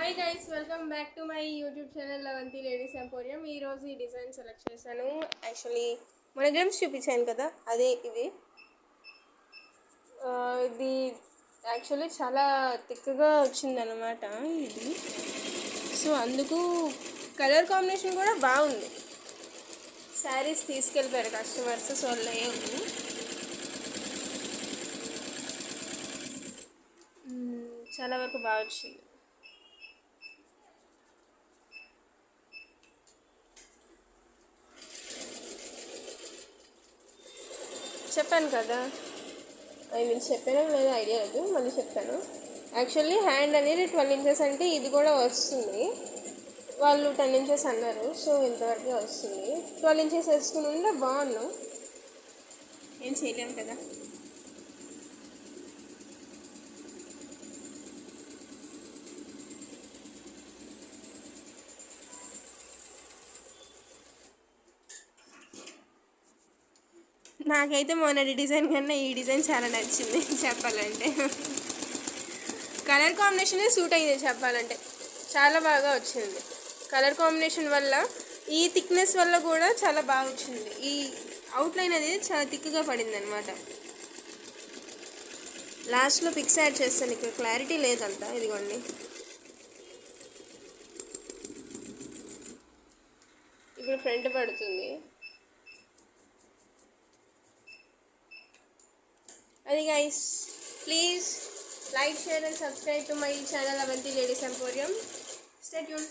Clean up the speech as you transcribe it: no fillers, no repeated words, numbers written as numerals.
Hi guys, welcome back to my YouTube channel Lavanthi ladies emporium. ఈరోజు ఈ design select చేశాను. Actually మన games చూపించాను కదా, అదే ఇది. ఇది యాక్చువల్లీ చాలా థిక్గా వచ్చిందనమాట ఇది. సో అందుకు కలర్ కాంబినేషన్ కూడా బాగుంది. శారీస్ తీసుకెళ్ళిపోయారు కస్టమర్స్, సో లేవు. చాలా వరకు బాగా వచ్చింది. చెప్పాను కదా, చెప్పాను లేదా ఐడియా లేదు, మళ్ళీ చెప్తాను. యాక్చువల్లీ హ్యాండ్ అనేది 12 ఇంచెస్ అంటే ఇది కూడా వస్తుంది. వాళ్ళు 10 ఇంచెస్ అన్నారు, సో ఇంతవరకు వస్తుంది. 12 ఇంచెస్ వేసుకుని ఉంటే బాగున్నాను, ఏం చేయలేము కదా. నాకైతే మొన్నటి డిజైన్ కన్నా ఈ డిజైన్ చాలా నచ్చింది చెప్పాలంటే. కలర్ కాంబినేషన్ సూట్ అయింది చెప్పాలంటే, చాలా బాగా వచ్చింది. కలర్ కాంబినేషన్ వల్ల, ఈ థిక్నెస్ వల్ల కూడా చాలా బాగా వచ్చింది. ఈ అవుట్లైన్ అనేది చాలా థిక్గా పడింది అనమాట. లాస్ట్లో పిక్స్ యాడ్ చేస్తాను, ఇక్కడ క్లారిటీ లేదంతా. ఇదిగోండి, ఇప్పుడు ఫ్రంట్ పడుతుంది. అది guys, please like, share and subscribe to my channel Avanti Ladies Emporium. Stay tuned.